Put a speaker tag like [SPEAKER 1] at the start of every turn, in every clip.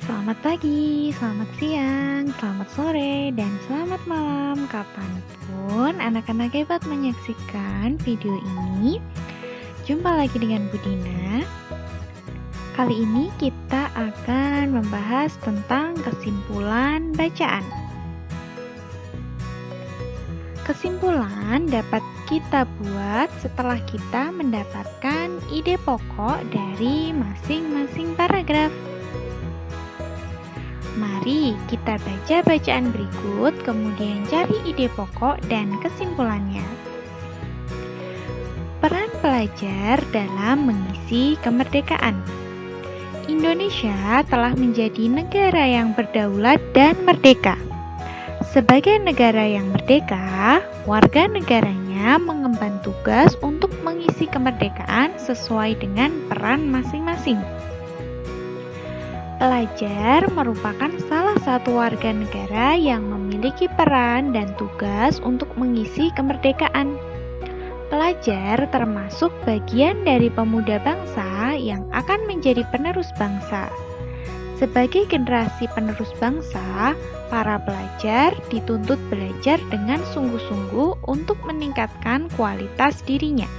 [SPEAKER 1] Selamat pagi, selamat siang, selamat sore, dan selamat malam kapanpun anak-anak hebat menyaksikan video ini. Jumpa lagi dengan Budina. Kali ini kita akan membahas tentang kesimpulan bacaan. Kesimpulan dapat kita buat setelah kita mendapatkan ide pokok dari masing-masing paragraf. Mari kita baca bacaan berikut, kemudian cari ide pokok dan kesimpulannya. Peran pelajar dalam mengisi kemerdekaan. Indonesia telah menjadi negara yang berdaulat dan merdeka. Sebagai negara yang merdeka, warga negaranya mengemban tugas untuk mengisi kemerdekaan sesuai dengan peran masing-masing. Pelajar merupakan salah satu warga negara yang memiliki peran dan tugas untuk mengisi kemerdekaan. Pelajar termasuk bagian dari pemuda bangsa yang akan menjadi penerus bangsa. Sebagai generasi penerus bangsa, para pelajar dituntut belajar dengan sungguh-sungguh untuk meningkatkan kualitas dirinya.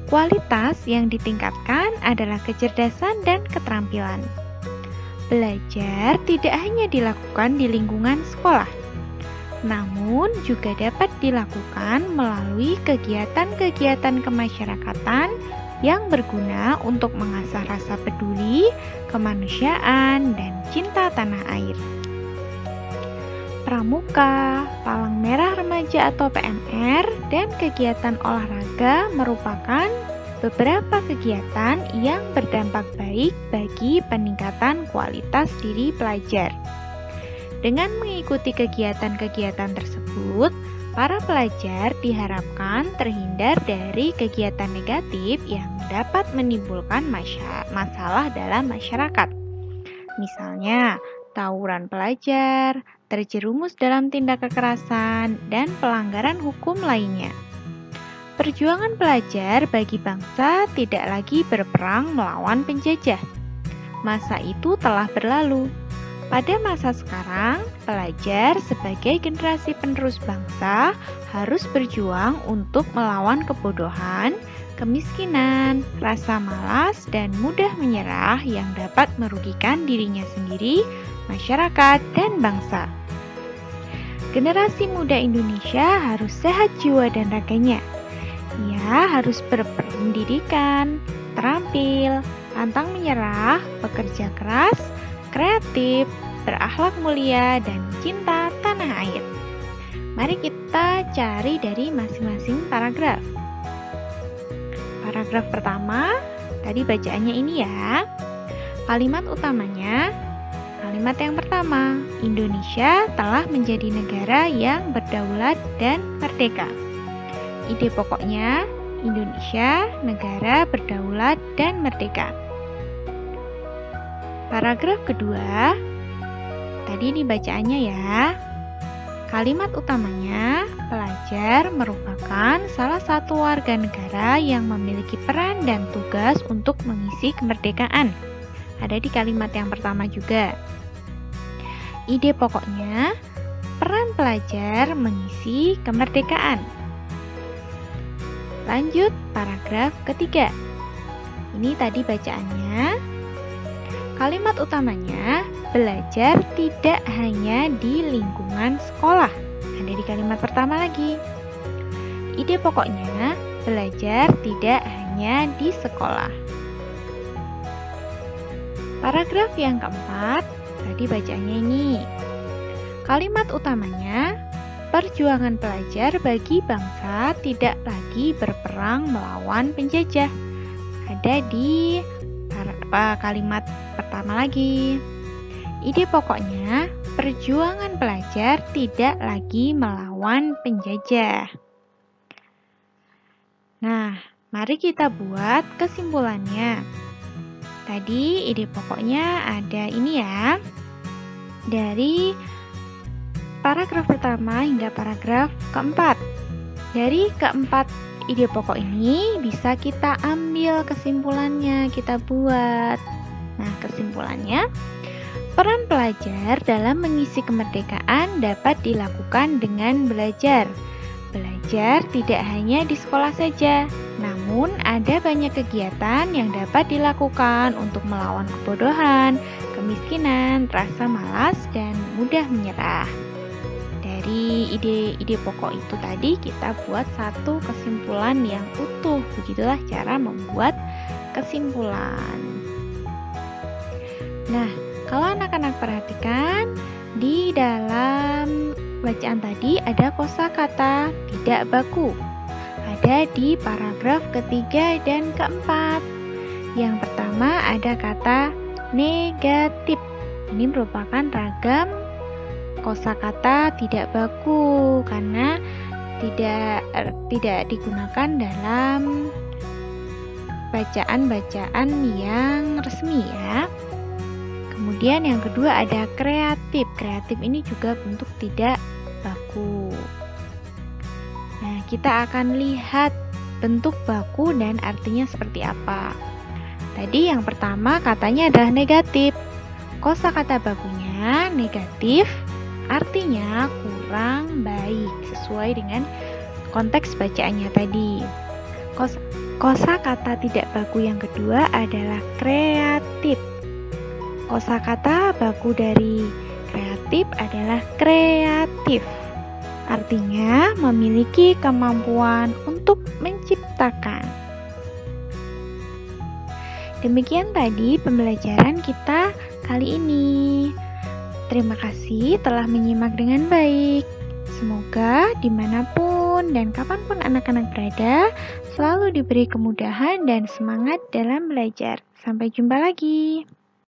[SPEAKER 1] Kualitas yang ditingkatkan adalah kecerdasan dan keterampilan. Belajar tidak hanya dilakukan di lingkungan sekolah, namun juga dapat dilakukan melalui kegiatan-kegiatan kemasyarakatan yang berguna untuk mengasah rasa peduli, kemanusiaan, dan cinta tanah air. Pramuka, Palang Merah Remaja atau PMR, dan kegiatan olahraga merupakan beberapa kegiatan yang berdampak baik bagi peningkatan kualitas diri pelajar. Dengan mengikuti kegiatan-kegiatan tersebut, para pelajar diharapkan terhindar dari kegiatan negatif yang dapat menimbulkan masalah dalam masyarakat. Misalnya, tawuran pelajar, terjerumus dalam tindak kekerasan, dan pelanggaran hukum lainnya. Perjuangan pelajar bagi bangsa tidak lagi berperang melawan penjajah. Masa itu telah berlalu. Pada masa sekarang, pelajar sebagai generasi penerus bangsa harus berjuang untuk melawan kebodohan, kemiskinan, rasa malas, dan mudah menyerah yang dapat merugikan dirinya sendiri, masyarakat, dan bangsa. Generasi muda Indonesia harus sehat jiwa dan raganya. Ia harus berpendidikan, terampil, pantang menyerah, bekerja keras, kreatif, berakhlak mulia, dan cinta tanah air. Mari kita cari dari masing-masing paragraf. Paragraf pertama, tadi bacaannya ini ya. Kalimat utamanya, kalimat yang pertama, Indonesia telah menjadi negara yang berdaulat dan merdeka. Ide pokoknya, Indonesia, negara berdaulat dan merdeka. Paragraf kedua, tadi ini bacaannya ya. Kalimat utamanya, pelajar merupakan salah satu warga negara yang memiliki peran dan tugas untuk mengisi kemerdekaan. Ada di kalimat yang pertama juga. Ide pokoknya, peran pelajar mengisi kemerdekaan. Lanjut paragraf ketiga. Ini tadi bacaannya. Kalimat utamanya, belajar tidak hanya di lingkungan sekolah. Ada di kalimat pertama lagi. Ide pokoknya, belajar tidak hanya di sekolah. Paragraf yang keempat, tadi bacaannya ini. Kalimat utamanya, perjuangan pelajar bagi bangsa tidak lagi berperang melawan penjajah. Ada di kalimat pertama lagi. Ide pokoknya, perjuangan pelajar tidak lagi melawan penjajah. Nah, mari kita buat kesimpulannya. Tadi ide pokoknya ada ini ya. Dari paragraf pertama hingga paragraf keempat. Dari keempat ide pokok ini bisa kita ambil kesimpulannya, kita buat. Nah, kesimpulannya, Peran pelajar dalam mengisi kemerdekaan dapat dilakukan dengan belajar. Belajar tidak hanya di sekolah saja, namun ada banyak kegiatan yang dapat dilakukan untuk melawan kebodohan, kemiskinan, rasa malas, dan mudah menyerah. Dari ide-ide pokok itu tadi kita buat satu kesimpulan yang utuh. Begitulah cara membuat kesimpulan. Nah, kalau anak-anak perhatikan, di dalam bacaan tadi ada kosakata tidak baku. Ada di paragraf ketiga dan keempat. Yang pertama ada kata negatif. Ini merupakan ragam kosakata tidak baku karena tidak digunakan dalam bacaan-bacaan yang resmi ya. Kemudian yang kedua ada kreatif. Kreatif ini juga bentuk tidak baku. Nah, kita akan lihat bentuk baku dan artinya seperti apa. Tadi yang pertama katanya adalah negatif. Kosakata bakunya negatif, artinya kurang baik sesuai dengan konteks bacaannya tadi. Kosakata tidak baku yang kedua adalah kreatif. Kosakata baku dari kreatif adalah kreatif. Artinya memiliki kemampuan untuk menciptakan. Demikian tadi pembelajaran kita kali ini. Terima kasih telah menyimak dengan baik. Semoga dimanapun dan kapanpun anak-anak berada, selalu diberi kemudahan dan semangat dalam belajar. Sampai jumpa lagi.